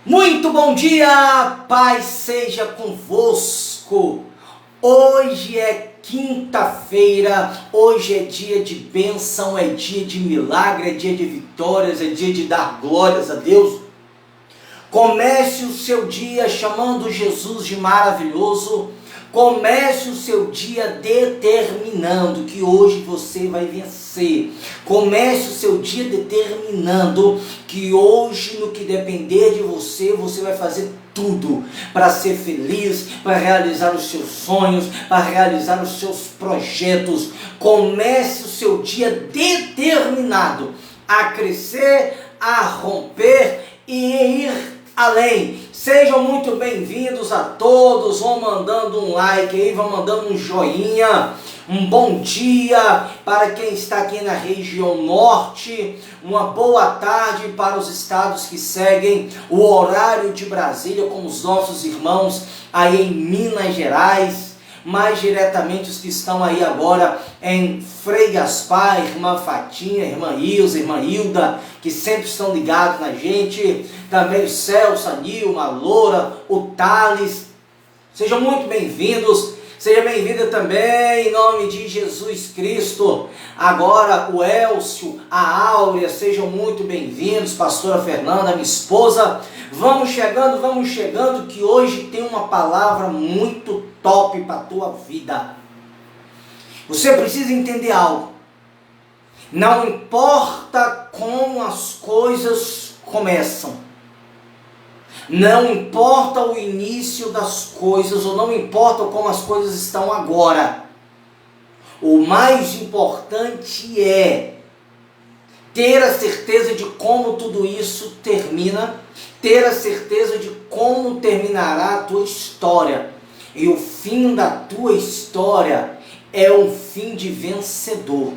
Muito bom dia, paz seja convosco. Hoje é quinta-feira, hoje é dia de bênção, é dia de milagre, é dia de vitórias, é dia de dar glórias a Deus. Comece o seu dia chamando Jesus de maravilhoso. Comece o seu dia determinando que hoje você vai vencer. Comece o seu dia determinando que hoje, no que depender de você, você vai fazer tudo para ser feliz, para realizar os seus sonhos, para realizar os seus projetos. Comece o seu dia determinado a crescer, a romper e ir além. Sejam muito bem-vindos a todos. Vão mandando um like aí, vão mandando um joinha. Um bom dia para quem está aqui na região norte. Uma boa tarde para os estados que seguem o horário de Brasília, como os nossos irmãos aí em Minas Gerais. Mais diretamente os que estão aí agora em Frei Gaspar, irmã Fatinha, irmã Ilza, irmã Hilda, que sempre estão ligados na gente. Também o Celso, a Nilma, a Loura, o Thales. Sejam muito bem-vindos. Seja bem-vinda também, em nome de Jesus Cristo. Agora o Elcio, a Áurea, sejam muito bem-vindos. Pastora Fernanda, minha esposa. Vamos chegando, que hoje tem uma palavra muito top para a tua vida. Você precisa entender algo. Não importa como as coisas começam. Não importa o início das coisas, ou não importa como as coisas estão agora. O mais importante é ter a certeza de como tudo isso termina, ter a certeza de como terminará a tua história. E o fim da tua história é um fim de vencedor.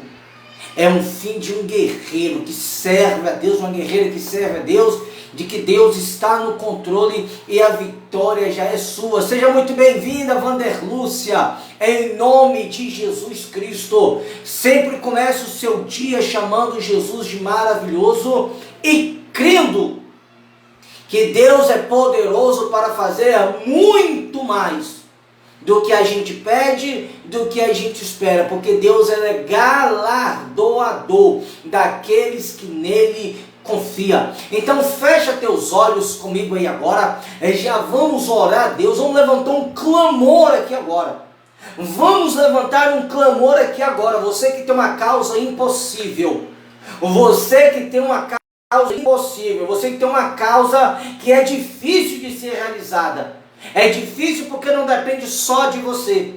É um fim de um guerreiro que serve a Deus, uma guerreira que serve a Deus, de que Deus está no controle e a vitória já é sua. Seja muito bem-vinda, Vanderlúcia, em nome de Jesus Cristo. Sempre comece o seu dia chamando Jesus de maravilhoso e crendo que Deus é poderoso para fazer muito mais do que a gente pede, do que a gente espera, porque Deus é galardoador daqueles que nele confia. Então fecha teus olhos comigo aí agora, já vamos orar a Deus, vamos levantar um clamor aqui agora. Vamos levantar um clamor aqui agora, você que tem uma causa impossível, você que tem uma causa impossível, você que tem uma causa que é difícil de ser realizada. É difícil porque não depende só de você.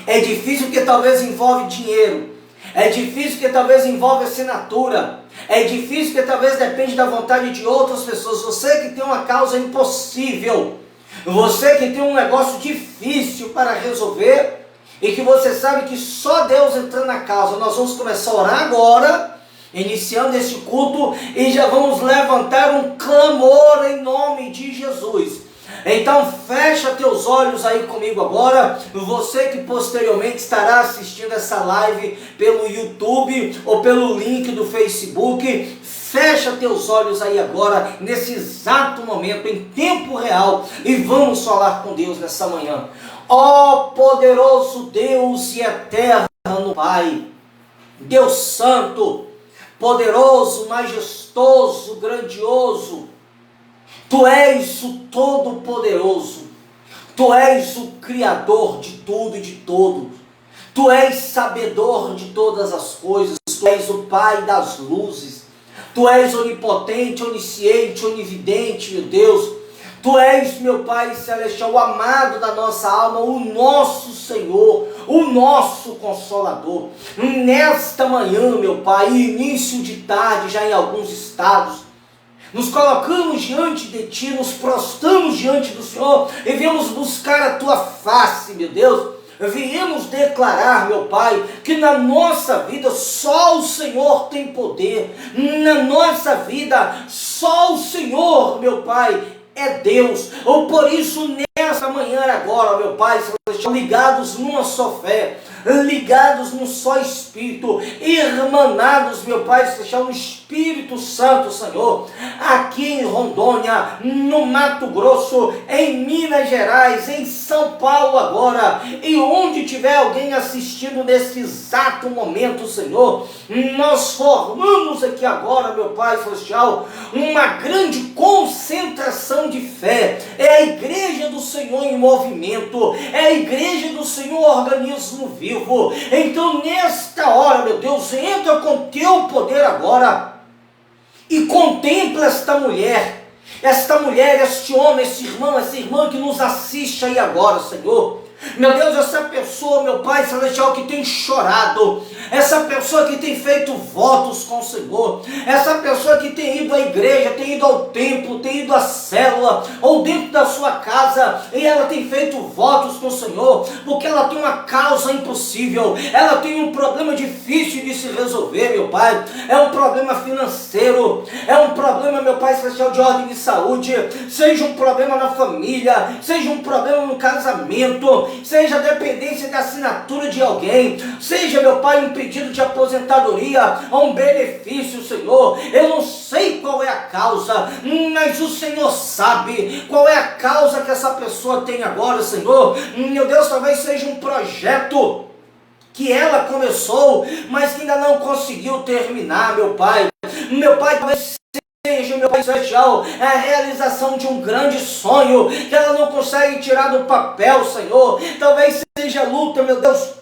É difícil porque talvez envolve dinheiro. É difícil porque talvez envolve assinatura. É difícil porque talvez depende da vontade de outras pessoas. Você que tem uma causa impossível. Você que tem um negócio difícil para resolver. E que você sabe que só Deus entrando na causa. Nós vamos começar a orar agora, iniciando este culto. E já vamos levantar um clamor em nome de Jesus. Então fecha teus olhos aí comigo agora, você que posteriormente estará assistindo essa live pelo YouTube ou pelo link do Facebook, fecha teus olhos aí agora, nesse exato momento, em tempo real, e vamos falar com Deus nessa manhã. Ó poderoso Deus e eterno Pai, Deus Santo, poderoso, majestoso, grandioso, Tu és o Todo-Poderoso, Tu és o Criador de tudo e de todos, Tu és sabedor de todas as coisas, Tu és o Pai das luzes, Tu és onipotente, onisciente, onividente, meu Deus, Tu és, meu Pai Celestial, o amado da nossa alma, o nosso Senhor, o nosso Consolador. Nesta manhã, meu Pai, início de tarde, já em alguns estados, nos colocamos diante de Ti, nos prostramos diante do Senhor e viemos buscar a Tua face, meu Deus. Viemos declarar, meu Pai, que na nossa vida só o Senhor tem poder. Na nossa vida só o Senhor, meu Pai, é Deus. Ou por isso, nessa manhã agora, meu Pai, ligados numa só fé, ligados num só Espírito, irmanados, meu Pai Celestial, no Espírito Santo, Senhor, aqui em Rondônia, no Mato Grosso, em Minas Gerais, em São Paulo agora, e onde tiver alguém assistindo nesse exato momento, Senhor, nós formamos aqui agora, meu Pai Celestial, uma grande concentração de fé. É a igreja do Senhor em movimento, é a igreja do Senhor organismo vivo. Então nesta hora, meu Deus, entra com teu poder agora e contempla esta mulher, este homem, esse irmão, essa irmã que nos assiste aí agora, Senhor. Meu Deus, essa pessoa, meu Pai Celestial, que tem chorado, essa pessoa que tem feito votos com o Senhor, essa pessoa que tem ido à igreja, tem ido ao templo, tem ido à célula, ou dentro da sua casa, e ela tem feito votos com o Senhor, porque ela tem uma causa impossível, ela tem um problema difícil de se resolver, meu Pai, é um problema financeiro, é um problema, meu Pai Celestial, de ordem de saúde, seja um problema na família, seja um problema no casamento, seja a dependência da assinatura de alguém, seja, meu Pai, um pedido de aposentadoria, ou um benefício, Senhor. Eu não sei qual é a causa, mas o Senhor sabe qual é a causa que essa pessoa tem agora, Senhor. Meu Deus, talvez seja um projeto que ela começou, mas que ainda não conseguiu terminar, meu Pai. Meu Pai, talvez seja, meu Pai Celestial, a realização de um grande sonho que ela não consegue tirar do papel, Senhor. Talvez seja luta, meu Deus,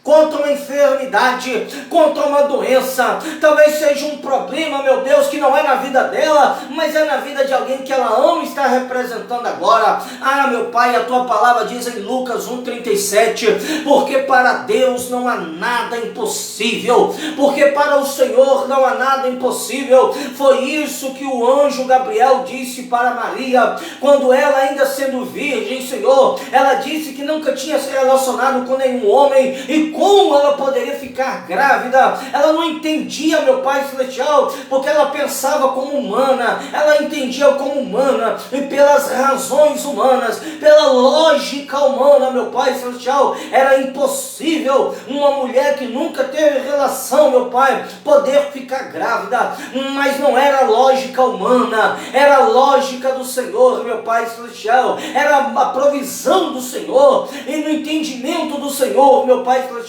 contra uma enfermidade, contra uma doença. Talvez seja um problema, meu Deus, que não é na vida dela, mas é na vida de alguém que ela ama e está representando agora. Ah, meu Pai, a tua palavra diz em Lucas 1,37, porque para Deus não há nada impossível, porque para o Senhor não há nada impossível. Foi isso que o anjo Gabriel disse para Maria, quando ela, ainda sendo virgem, Senhor, ela disse que nunca tinha se relacionado com nenhum homem, e como ela poderia ficar grávida? Ela não entendia, meu Pai Celestial, porque ela pensava como humana, ela entendia como humana, e pelas razões humanas, pela lógica humana, meu Pai Celestial, era impossível uma mulher que nunca teve relação, meu Pai, poder ficar grávida. Mas não era lógica humana, era a lógica do Senhor, meu Pai Celestial, era a provisão do Senhor, e no entendimento do Senhor, meu Pai Celestial,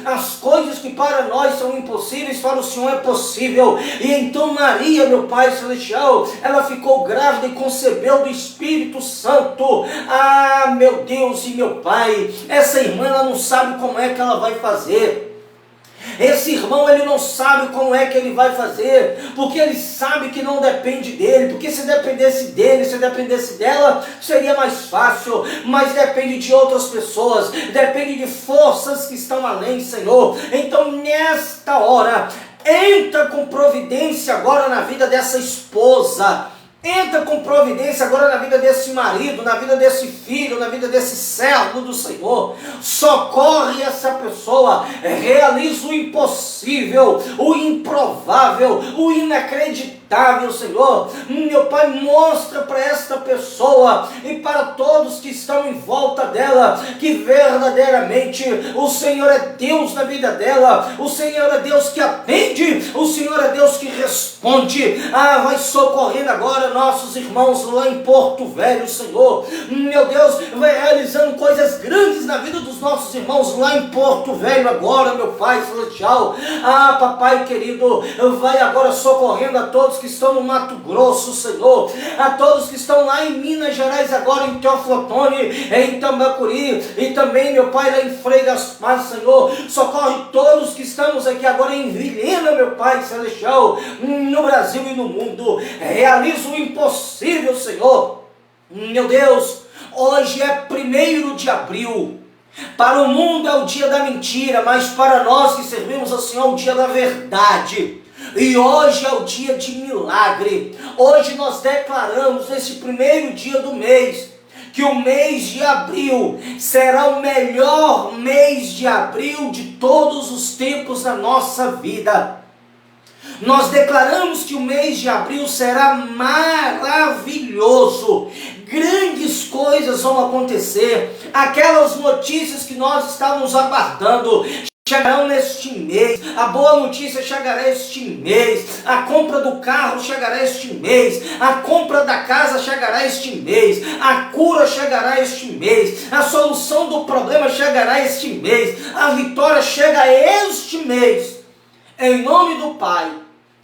as coisas que para nós são impossíveis, para o Senhor é possível. E então Maria, meu Pai Celestial, ela ficou grávida e concebeu do Espírito Santo. Ah, meu Deus e meu Pai, essa irmã, ela não sabe como é que ela vai fazer. Esse irmão, ele não sabe como é que ele vai fazer, porque ele sabe que não depende dele, porque se dependesse dele, se dependesse dela, seria mais fácil, mas depende de outras pessoas, depende de forças que estão além, Senhor. Então nesta hora, entra com providência agora na vida dessa esposa, entra com providência agora na vida desse marido, na vida desse filho, na vida desse servo do Senhor. Socorre essa pessoa, realiza o impossível, o improvável, o inacreditável, Senhor. Meu Pai, mostra para esta pessoa e para todos que estão em volta dela que verdadeiramente o Senhor é Deus na vida dela, o Senhor é Deus que atende, o Senhor é Deus que responde. Ah, vai socorrendo agora nossos irmãos lá em Porto Velho, Senhor. Meu Deus, vai realizando coisas grandes na vida dos nossos irmãos lá em Porto Velho agora, meu Pai Celestial. Ah, papai querido, vai agora socorrendo a todos que estão no Mato Grosso, Senhor, a todos que estão lá em Minas Gerais agora, em Teoflotone, em Tambacuri, e também, meu Pai, lá em Frei Gaspar, Senhor. Socorre todos que estamos aqui agora em Vilhena, meu Pai Celestial, no Brasil e no mundo. Realiza o impossível, Senhor. Meu Deus, hoje é 1º de abril. Para o mundo é o dia da mentira, mas para nós que servimos ao Senhor é o dia da verdade. E hoje é o dia de milagre. Hoje nós declaramos nesse 1º dia do mês que o mês de abril será o melhor mês de abril de todos os tempos da nossa vida. Nós declaramos que o mês de abril será maravilhoso, grandes coisas vão acontecer, aquelas notícias que nós estávamos aguardando chegarão neste mês, a boa notícia chegará este mês, a compra do carro chegará este mês, a compra da casa chegará este mês, a cura chegará este mês, a solução do problema chegará este mês, a vitória chega este mês, em nome do Pai,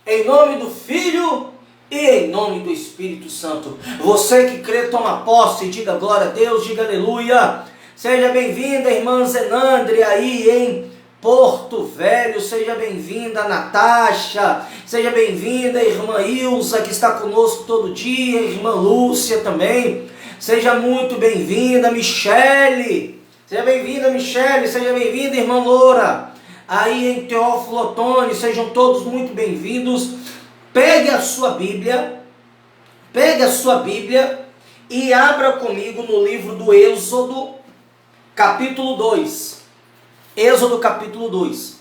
em nome do Filho e em nome do Espírito Santo. Você que crê, toma posse, diga glória a Deus, diga aleluia. Seja bem-vinda, irmã Zenandre, aí em Porto Velho, seja bem-vinda, Natasha, seja bem-vinda, irmã Ilza, que está conosco todo dia, irmã Lúcia também, seja muito bem-vinda, Michele, seja bem-vinda, Michele, seja bem-vinda, irmã Loura, aí em Teófilo Otoni, sejam todos muito bem-vindos. Pegue a sua Bíblia e abra comigo no livro do Êxodo, capítulo 2. Êxodo capítulo 2.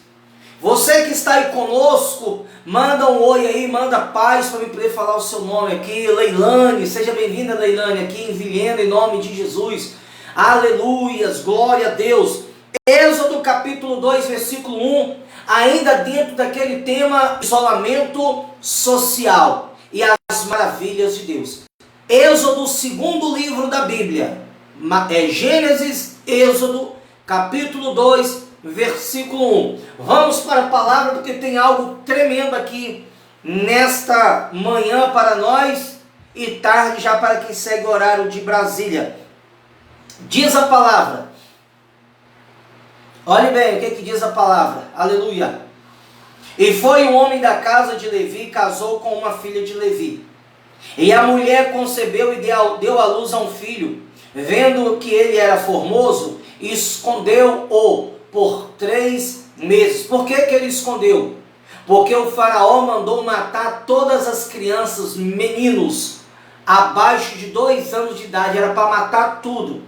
Você que está aí conosco, manda um oi aí, manda paz para eu poder falar o seu nome aqui. Leilane, seja bem-vinda, Leilane, aqui em Vilhena, em nome de Jesus. Aleluias, glória a Deus. Êxodo capítulo 2, versículo 1, ainda dentro daquele tema isolamento social e as maravilhas de Deus. Êxodo, segundo livro da Bíblia, Gênesis, Êxodo, capítulo 2, versículo 1. Vamos para a palavra, porque tem algo tremendo aqui nesta manhã para nós e tarde já para quem segue o horário de Brasília. Diz a palavra. Olhe bem o que diz a palavra. Aleluia. E foi um homem da casa de Levi, casou com uma filha de Levi. E a mulher concebeu e deu à luz a um filho. Vendo que ele era formoso, escondeu-o por 3 meses. Por que ele escondeu? Porque o faraó mandou matar todas as crianças, meninos, abaixo de 2 anos de idade. Era para matar tudo.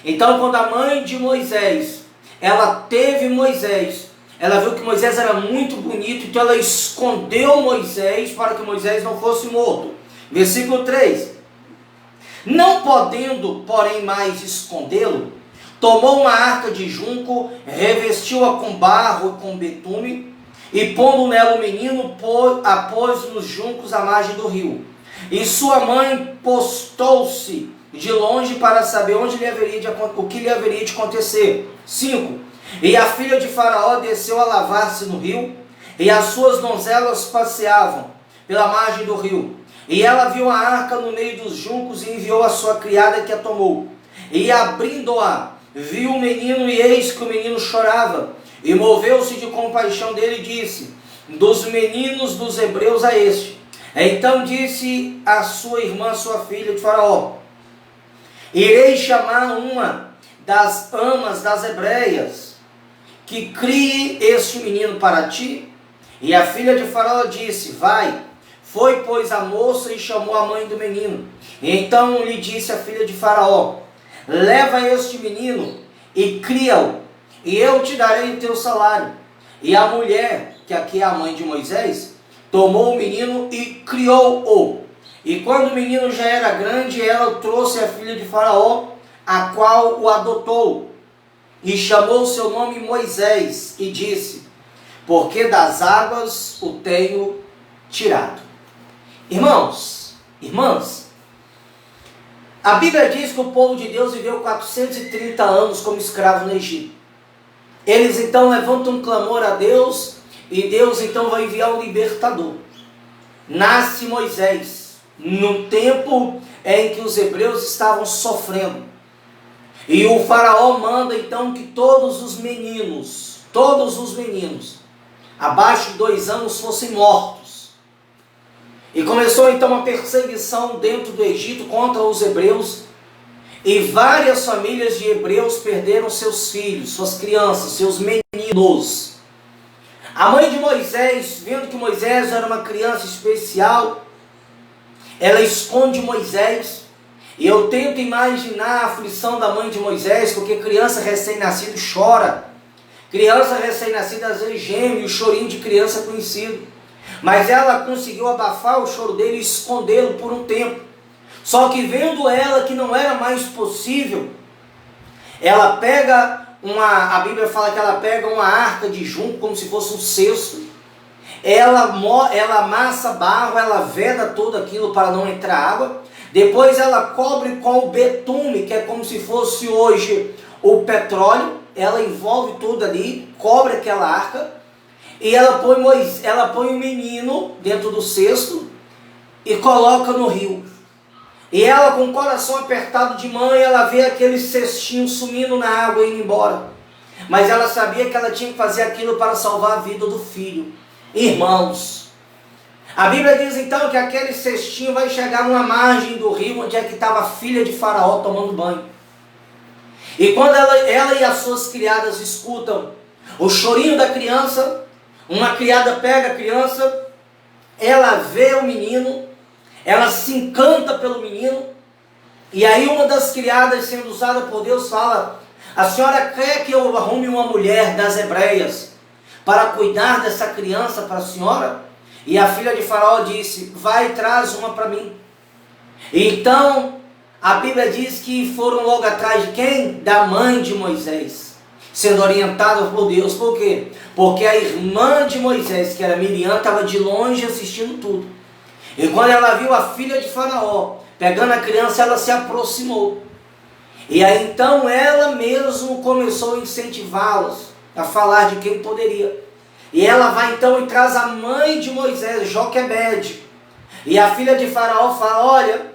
Então, quando a mãe de Moisés, ela teve Moisés, ela viu que Moisés era muito bonito, então ela escondeu Moisés para que Moisés não fosse morto. Versículo 3. Não podendo, porém, mais escondê-lo, tomou uma arca de junco, revestiu-a com barro e com betume, e pondo nela o menino, a pôs nos juncos à margem do rio. E sua mãe postou-se de longe para saber o que lhe haveria de acontecer. 5. E a filha de Faraó desceu a lavar-se no rio, e as suas donzelas passeavam pela margem do rio. E ela viu a arca no meio dos juncos e enviou a sua criada, que a tomou. E abrindo-a, viu o menino, e eis que o menino chorava. E moveu-se de compaixão dele e disse: dos meninos dos hebreus a este. Então disse a sua irmã, sua filha de Faraó: irei chamar uma das amas das hebreias, que crie este menino para ti. E a filha de Faraó disse: vai. Foi, pois, a moça e chamou a mãe do menino. E então lhe disse a filha de Faraó: leva este menino e cria-o, e eu te darei o teu salário. E a mulher, que aqui é a mãe de Moisés, tomou o menino e criou-o. E quando o menino já era grande, ela trouxe a filha de Faraó, a qual o adotou, e chamou seu nome Moisés, e disse: porque das águas o tenho tirado. Irmãos, irmãs, a Bíblia diz que o povo de Deus viveu 430 anos como escravo no Egito. Eles então levantam um clamor a Deus, e Deus então vai enviar o libertador. Nasce Moisés, num tempo em que os hebreus estavam sofrendo. E o faraó manda então que todos os meninos, abaixo de 2 anos fossem mortos. E começou então uma perseguição dentro do Egito contra os hebreus, e várias famílias de hebreus perderam seus filhos, suas crianças, seus meninos. A mãe de Moisés, vendo que Moisés era uma criança especial, ela esconde Moisés. E eu tento imaginar a aflição da mãe de Moisés, porque criança recém-nascida chora. Criança recém-nascida às vezes geme, o chorinho de criança conhecido. Mas ela conseguiu abafar o choro dele e escondê-lo por um tempo. Só que vendo ela que não era mais possível, ela pega a Bíblia fala que ela pega uma arca de junco, como se fosse um cesto. Ela amassa barro, ela veda tudo aquilo para não entrar água. Depois ela cobre com o betume, que é como se fosse hoje o petróleo. Ela envolve tudo ali, cobre aquela arca. E ela põe o menino dentro do cesto e coloca no rio. E ela, com o coração apertado de mãe, ela vê aquele cestinho sumindo na água e indo embora. Mas ela sabia que ela tinha que fazer aquilo para salvar a vida do filho. Irmãos, a Bíblia diz então que aquele cestinho vai chegar numa margem do rio, onde é que estava a filha de Faraó tomando banho. E quando ela e as suas criadas escutam o chorinho da criança, uma criada pega a criança, ela vê o menino, ela se encanta pelo menino, e aí uma das criadas, sendo usada por Deus, fala: a senhora quer que eu arrume uma mulher das hebreias para cuidar dessa criança para a senhora? E a filha de Faraó disse: vai, traz uma para mim. Então a Bíblia diz que foram logo atrás de quem? Da mãe de Moisés, sendo orientada por Deus. Por quê? Porque a irmã de Moisés, que era Miriam, estava de longe assistindo tudo. E quando ela viu a filha de Faraó pegando a criança, ela se aproximou. E aí então ela mesmo começou a incentivá-las a falar de quem poderia. E ela vai então e traz a mãe de Moisés, Joquebede. E a filha de Faraó fala: olha,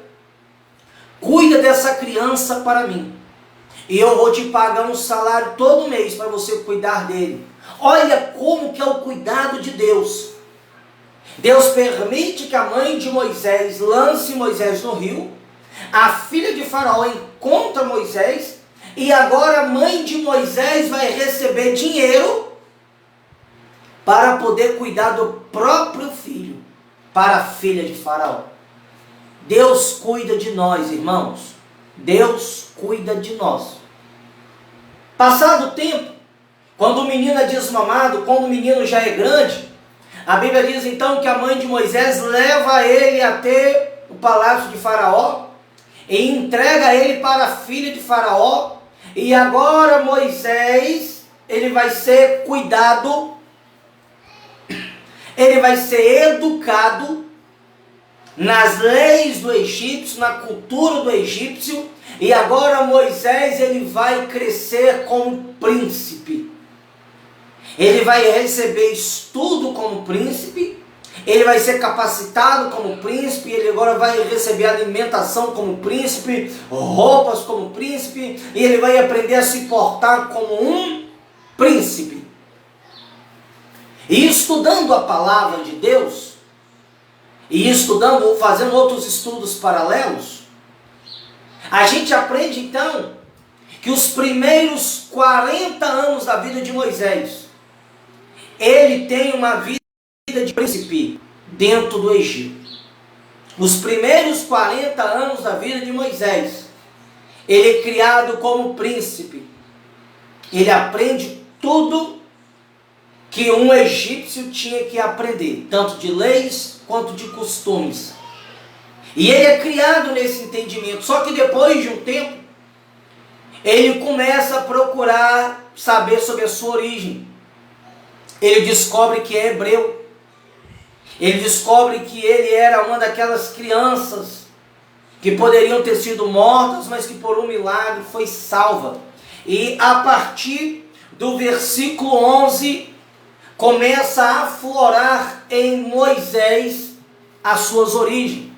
cuida dessa criança para mim, e eu vou te pagar um salário todo mês para você cuidar dele. Olha como que é o cuidado de Deus. Deus permite que a mãe de Moisés lance Moisés no rio. A filha de Faraó encontra Moisés, e agora a mãe de Moisés vai receber dinheiro para poder cuidar do próprio filho, para a filha de Faraó. Deus cuida de nós, irmãos. Deus cuida de nós. Passado o tempo, quando o menino é desmamado, quando o menino já é grande, a Bíblia diz então que a mãe de Moisés leva ele até o palácio de Faraó e entrega ele para a filha de Faraó. E agora Moisés, ele vai ser cuidado, ele vai ser educado nas leis do egípcio, na cultura do egípcio. E agora Moisés, ele vai crescer como príncipe. Ele vai receber estudo como príncipe, ele vai ser capacitado como príncipe, ele agora vai receber alimentação como príncipe, roupas como príncipe, e ele vai aprender a se portar como um príncipe. E estudando a palavra de Deus, e estudando, fazendo outros estudos paralelos, a gente aprende então que os primeiros 40 anos da vida de Moisés, ele tem uma vida de príncipe dentro do Egito. Os primeiros 40 anos da vida de Moisés, ele é criado como príncipe. Ele aprende tudo que um egípcio tinha que aprender, tanto de leis quanto de costumes. E ele é criado nesse entendimento. Só que depois de um tempo, ele começa a procurar saber sobre a sua origem. Ele descobre que é hebreu. Ele descobre que ele era uma daquelas crianças que poderiam ter sido mortas, mas que por um milagre foi salva. E a partir do versículo 11, começa a aflorar em Moisés as suas origens.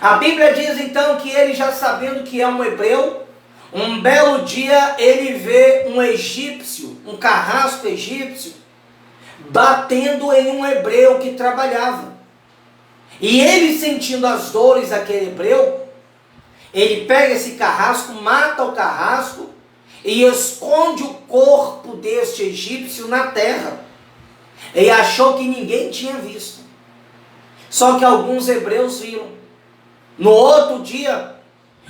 A Bíblia diz então que ele, já sabendo que é um hebreu, um belo dia ele vê um egípcio, um carrasco egípcio, batendo em um hebreu que trabalhava. E ele, sentindo as dores daquele hebreu, ele pega esse carrasco, mata o carrasco e esconde o corpo deste egípcio na terra. E achou que ninguém tinha visto. Só que alguns hebreus viram. No outro dia,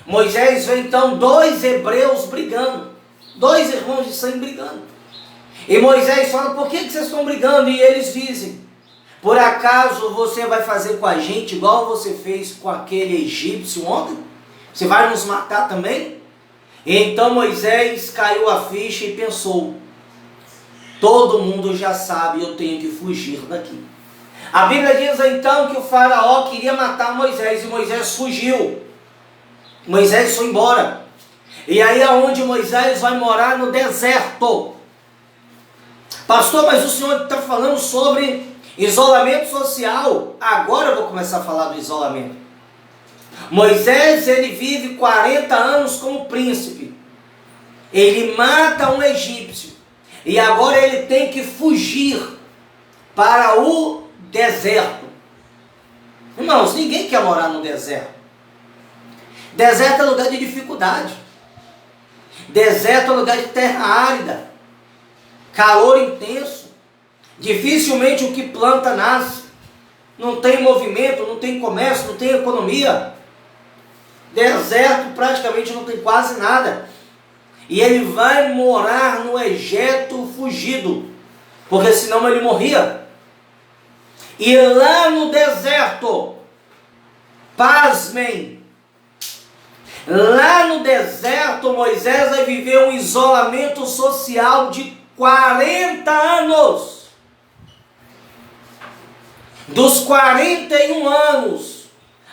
Moisés vê então 2 hebreus brigando, 2 irmãos de sangue brigando. E Moisés fala: por que vocês estão brigando? E eles dizem: Por acaso você vai fazer com a gente igual você fez com aquele egípcio ontem? Você vai nos matar também? Então Moisés caiu a ficha e pensou: todo mundo já sabe, eu tenho que fugir daqui. A Bíblia diz então que o faraó queria matar Moisés e Moisés fugiu. Moisés foi embora. E aí aonde Moisés vai morar? No deserto. Pastor, mas o senhor está falando sobre isolamento social. Agora eu vou começar a falar do isolamento. Moisés, ele vive 40 anos como príncipe. Ele mata um egípcio. E agora ele tem que fugir para o deserto. Irmãos, ninguém quer morar no deserto. Deserto é lugar de dificuldade. Deserto é lugar de terra árida. Calor intenso. Dificilmente o que planta nasce. Não tem movimento, não tem comércio, não tem economia. Deserto praticamente não tem quase nada. E ele vai morar no Egito fugido, porque senão ele morria. E lá no deserto, pasmem, lá no deserto Moisés vai viver um isolamento social de 40 anos. Dos 41 anos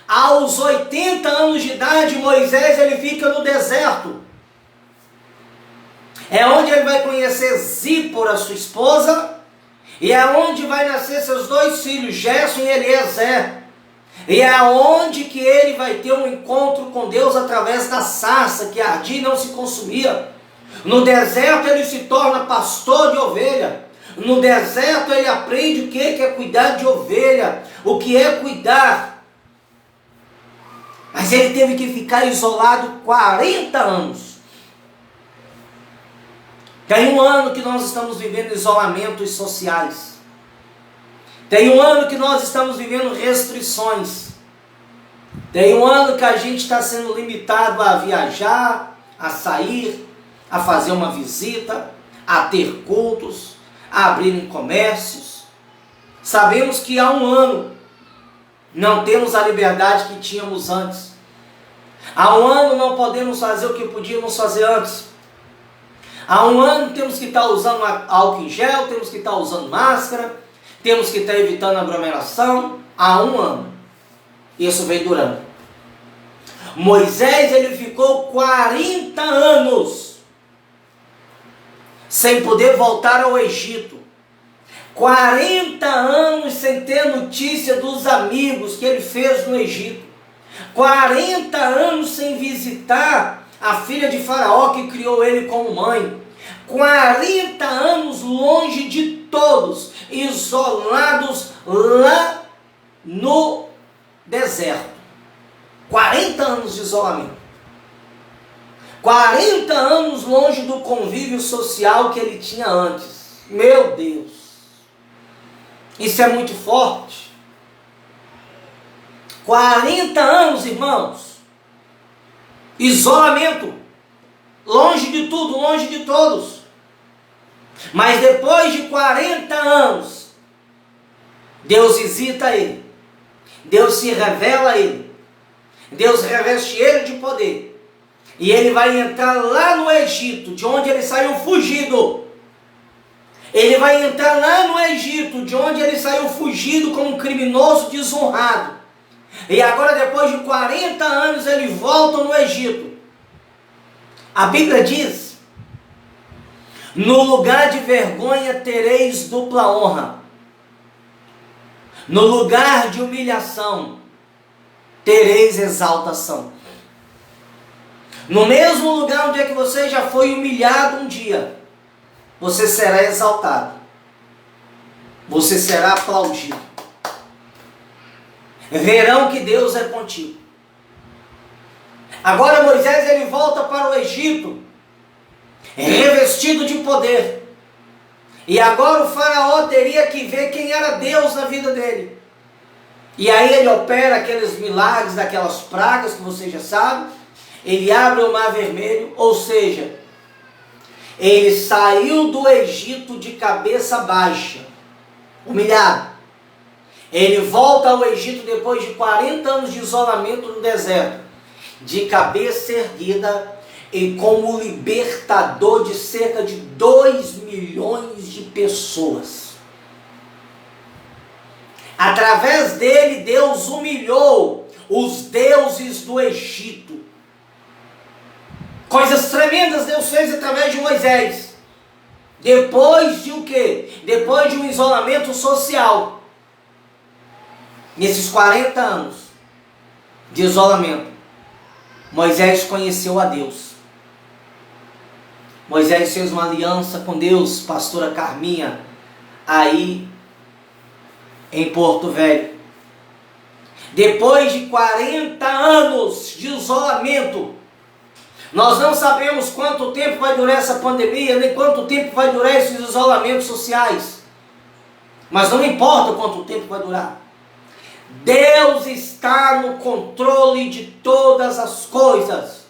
aos 80 anos de idade, Moisés ele fica no deserto. É onde ele vai conhecer Zípora, sua esposa, e é onde vai nascer seus dois filhos, Gerson e Eliezer. E é onde que ele vai ter um encontro com Deus através da sarça que ardia e não se consumia. No deserto ele se torna pastor de ovelha. No deserto ele aprende o que é cuidar de ovelha, o que é cuidar. Mas ele teve que ficar isolado 40 anos. Tem um ano que nós estamos vivendo isolamentos sociais. Tem um ano que nós estamos vivendo restrições. Tem um ano que a gente está sendo limitado a viajar, a sair, a fazer uma visita, a ter cultos, a abrir comércios. Sabemos que há um ano não temos a liberdade que tínhamos antes. Há um ano não podemos fazer o que podíamos fazer antes. Há um ano temos que estar usando álcool em gel, temos que estar usando máscara, temos que estar evitando aglomeração. Há um ano. Isso vem durando. Moisés ele ficou 40 anos sem poder voltar ao Egito. 40 anos sem ter notícia dos amigos que ele fez no Egito. 40 anos sem visitar a filha de Faraó que criou ele como mãe. 40 anos longe de todos, isolados lá no deserto. 40 anos de isolamento. 40 anos longe do convívio social que ele tinha antes. Meu Deus! Isso é muito forte. 40 anos, irmãos. Isolamento. Longe de tudo, longe de todos. Mas depois de 40 anos, Deus visita ele. Deus se revela a ele. Deus reveste ele de poder. E ele vai entrar lá no Egito, de onde ele saiu fugido. Ele vai entrar lá no Egito, de onde ele saiu fugido como um criminoso desonrado. E agora, depois de 40 anos, ele volta no Egito. A Bíblia diz: no lugar de vergonha tereis dupla honra. No lugar de humilhação tereis exaltação. No mesmo lugar onde é que você já foi humilhado um dia, você será exaltado. Você será aplaudido. Verão que Deus é contigo. Agora Moisés ele volta para o Egito, revestido de poder. E agora o faraó teria que ver quem era Deus na vida dele. E aí ele opera aqueles milagres, daquelas pragas que você já sabe. Ele abre o mar vermelho, ou seja, ele saiu do Egito de cabeça baixa, humilhado. Ele volta ao Egito depois de 40 anos de isolamento no deserto, de cabeça erguida e como libertador de cerca de 2 milhões de pessoas. Através dele, Deus humilhou os deuses do Egito. Coisas tremendas Deus fez através de Moisés. Depois de o quê? Depois de um isolamento social. Nesses 40 anos de isolamento, Moisés conheceu a Deus. Moisés fez uma aliança com Deus, pastora Carminha, aí em Porto Velho. Depois de 40 anos de isolamento, nós não sabemos quanto tempo vai durar essa pandemia, nem quanto tempo vai durar esses isolamentos sociais. Mas não importa quanto tempo vai durar. Deus está no controle de todas as coisas.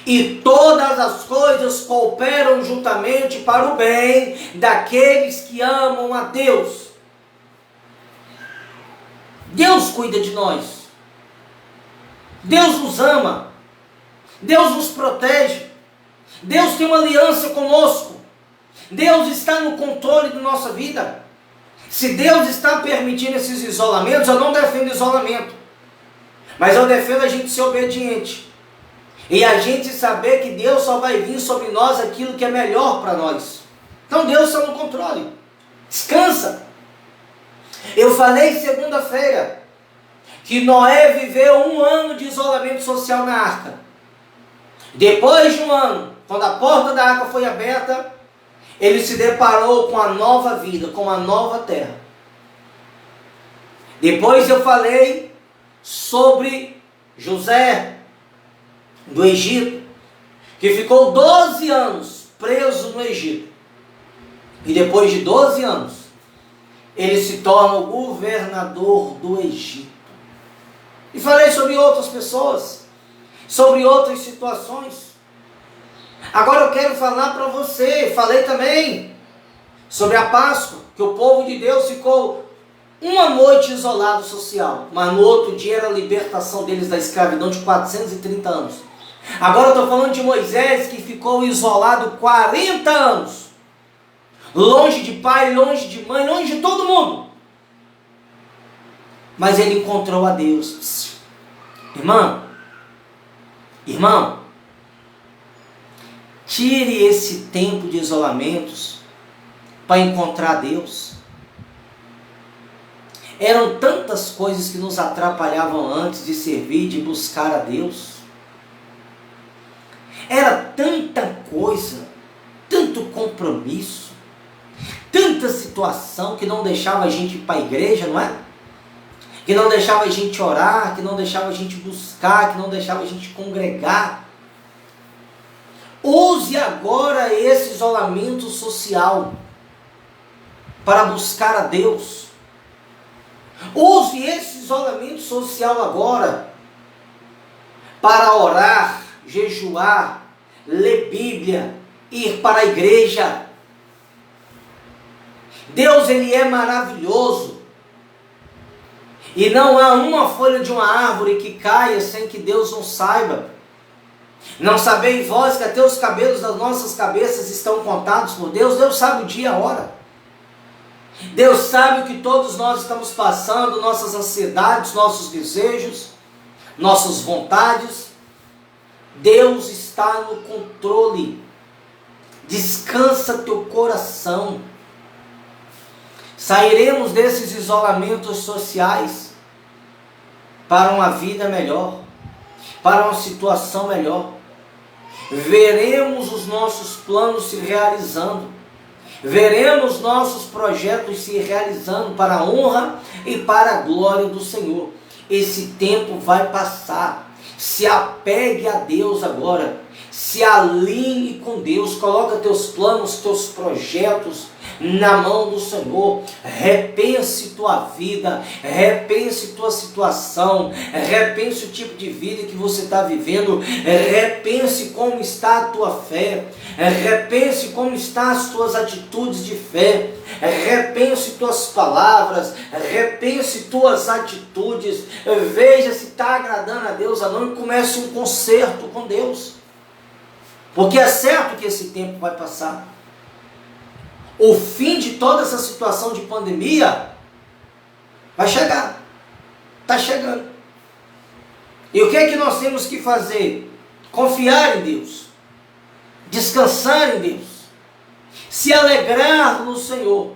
E todas as coisas cooperam juntamente para o bem daqueles que amam a Deus. Deus cuida de nós. Deus nos ama. Deus nos protege. Deus tem uma aliança conosco. Deus está no controle da nossa vida. Se Deus está permitindo esses isolamentos, eu não defendo isolamento. Mas eu defendo a gente ser obediente. E a gente saber que Deus só vai vir sobre nós aquilo que é melhor para nós. Então Deus está no controle. Descansa. Eu falei segunda-feira que Noé viveu 1 ano de isolamento social na arca. Depois de 1 ano, quando a porta da arca foi aberta, ele se deparou com a nova vida, com a nova terra. Depois eu falei sobre José do Egito, que ficou 12 anos preso no Egito. E depois de 12 anos, ele se torna o governador do Egito. E falei sobre outras pessoas, sobre outras situações. Agora eu quero falar para você, falei também sobre a Páscoa, que o povo de Deus ficou uma noite isolado social, mas no outro dia era a libertação deles da escravidão de 430 anos. Agora eu estou falando de Moisés, que ficou isolado 40 anos, longe de pai, longe de mãe, longe de todo mundo. Mas ele encontrou a Deus. Irmão, tire esse tempo de isolamentos para encontrar Deus. Eram tantas coisas que nos atrapalhavam antes de servir, de buscar a Deus. Era tanta coisa, tanto compromisso, tanta situação que não deixava a gente ir para a igreja, não é? Que não deixava a gente orar, que não deixava a gente buscar, que não deixava a gente congregar. Use agora esse isolamento social para buscar a Deus. Use esse isolamento social agora para orar, jejuar, ler Bíblia, ir para a igreja. Deus, Ele é maravilhoso. E não há uma folha de uma árvore que caia sem que Deus não saiba. Não sabeis vós que até os cabelos das nossas cabeças estão contados por Deus? Deus sabe o dia e a hora. Deus sabe o que todos nós estamos passando, nossas ansiedades, nossos desejos, nossas vontades. Deus está no controle. Descansa teu coração. Sairemos desses isolamentos sociais para uma vida melhor, para uma situação melhor. Veremos os nossos planos se realizando. Veremos nossos projetos se realizando para a honra e para a glória do Senhor. Esse tempo vai passar. Se apegue a Deus agora. Se alinhe com Deus. Coloca teus planos, teus projetos, na mão do Senhor. Repense tua vida, repense tua situação, repense o tipo de vida que você está vivendo, repense como está a tua fé, repense como estão as tuas atitudes de fé, repense tuas palavras, repense tuas atitudes, veja se está agradando a Deus ou não e comece um conserto com Deus. Porque é certo que esse tempo vai passar. O fim de toda essa situação de pandemia vai chegar. Está chegando. E o que é que nós temos que fazer? Confiar em Deus. Descansar em Deus. Se alegrar no Senhor.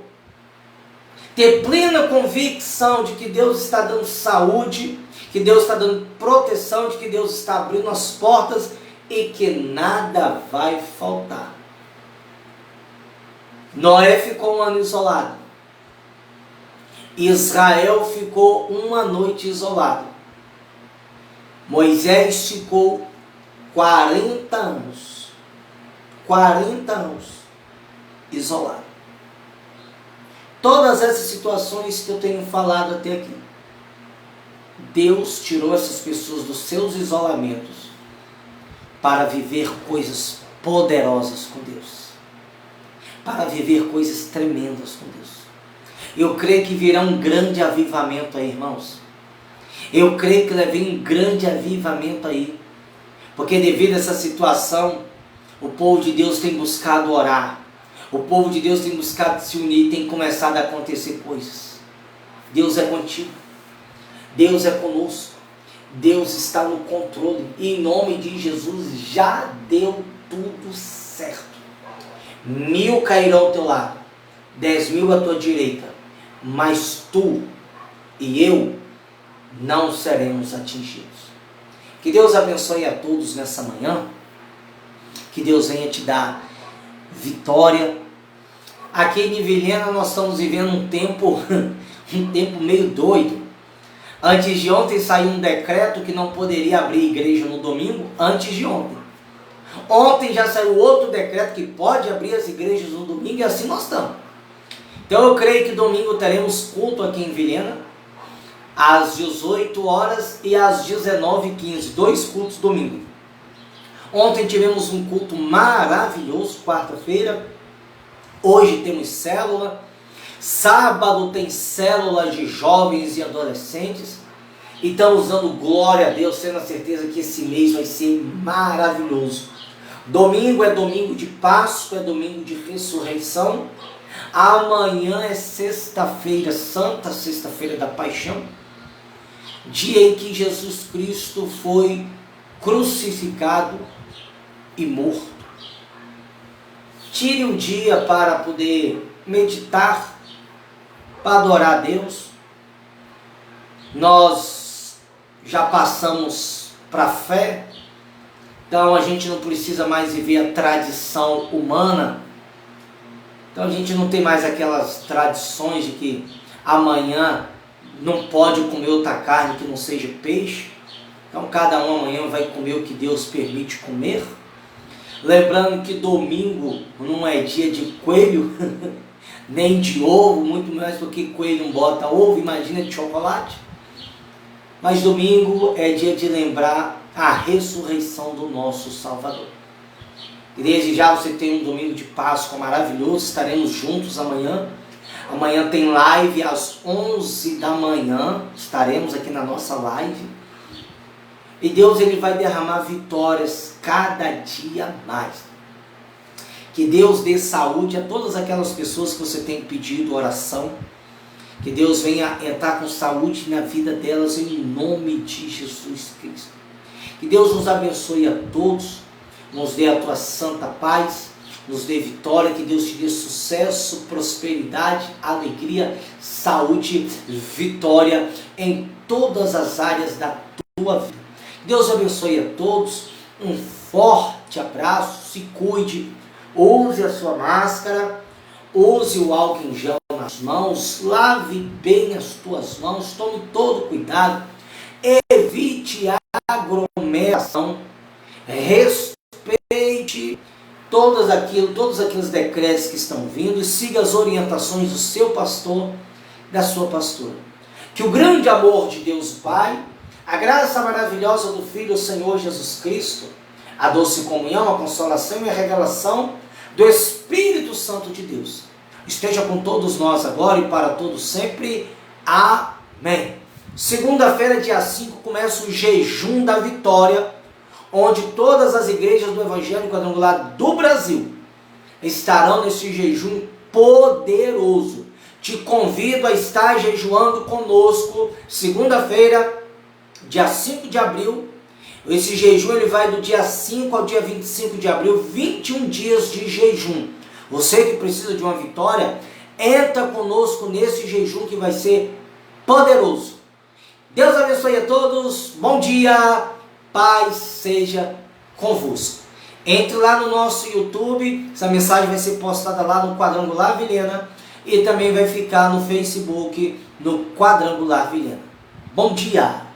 Ter plena convicção de que Deus está dando saúde, que Deus está dando proteção, de que Deus está abrindo as portas e que nada vai faltar. Noé ficou um ano isolado. Israel ficou uma noite isolado. Moisés ficou 40 anos. 40 anos isolado. Todas essas situações que eu tenho falado até aqui, Deus tirou essas pessoas dos seus isolamentos para viver coisas poderosas com Deus, para viver coisas tremendas com Deus. Eu creio que virá um grande avivamento aí, irmãos. Eu creio que vai vir um grande avivamento aí, porque devido a essa situação, o povo de Deus tem buscado orar, o povo de Deus tem buscado se unir, tem começado a acontecer coisas. Deus é contigo, Deus é conosco. Deus está no controle e em nome de Jesus já deu tudo certo. 1000 cairão ao teu lado, 10.000 à tua direita, mas tu e eu não seremos atingidos. Que Deus abençoe a todos nessa manhã, que Deus venha te dar vitória. Aqui em Vilhena nós estamos vivendo um tempo meio doido. Antes de ontem saiu um decreto que não poderia abrir igreja no domingo, antes de ontem. Ontem já saiu outro decreto que pode abrir as igrejas no domingo e assim nós estamos. Então eu creio que domingo teremos culto aqui em Vilhena, às 18 horas e às 19h15, 2 cultos domingo. Ontem tivemos um culto maravilhoso, quarta-feira. Hoje temos célula. Sábado tem célula de jovens e adolescentes. E estamos dando glória a Deus, tendo a certeza que esse mês vai ser maravilhoso. Domingo é domingo de Páscoa, é domingo de ressurreição. Amanhã é sexta-feira santa, sexta-feira da paixão. Dia em que Jesus Cristo foi crucificado e morto. Tire um dia para poder meditar, para adorar a Deus. Nós já passamos para a fé, então a gente não precisa mais viver a tradição humana. Então a gente não tem mais aquelas tradições de que amanhã não pode comer outra carne que não seja peixe. Então cada um amanhã vai comer o que Deus permite comer. Lembrando que domingo não é dia de coelho, nem de ovo, muito mais porque coelho não bota ovo, imagina de chocolate. Mas domingo é dia de lembrar a ressurreição do nosso Salvador. E desde já você tem um domingo de Páscoa maravilhoso, estaremos juntos amanhã. Amanhã tem live às 11 da manhã, estaremos aqui na nossa live. E Deus ele vai derramar vitórias cada dia mais. Que Deus dê saúde a todas aquelas pessoas que você tem pedido oração. Que Deus venha entrar com saúde na vida delas em nome de Jesus Cristo. Que Deus nos abençoe a todos, nos dê a tua santa paz, nos dê vitória, que Deus te dê sucesso, prosperidade, alegria, saúde, vitória em todas as áreas da tua vida. Deus abençoe a todos, um forte abraço, se cuide, use a sua máscara, use o álcool em gel nas mãos, lave bem as tuas mãos, tome todo cuidado, evite a aglomeração, respeite todos aqueles decretos que estão vindo e siga as orientações do seu pastor, da sua pastora. Que o grande amor de Deus Pai, a graça maravilhosa do Filho, o Senhor Jesus Cristo, a doce comunhão, a consolação e a revelação do Espírito Santo de Deus esteja com todos nós agora e para todos sempre. Amém. Segunda-feira, dia 5, começa o jejum da vitória, onde todas as igrejas do Evangelho Quadrangular do Brasil estarão nesse jejum poderoso. Te convido a estar jejuando conosco, segunda-feira, dia 5 de abril. Esse jejum ele vai do dia 5 ao dia 25 de abril, 21 dias de jejum. Você que precisa de uma vitória, entra conosco nesse jejum que vai ser poderoso. Deus abençoe a todos, bom dia, paz seja convosco. Entre lá no nosso YouTube, essa mensagem vai ser postada lá no Quadrangular Vilhena e também vai ficar no Facebook, no Quadrangular Vilhena. Bom dia!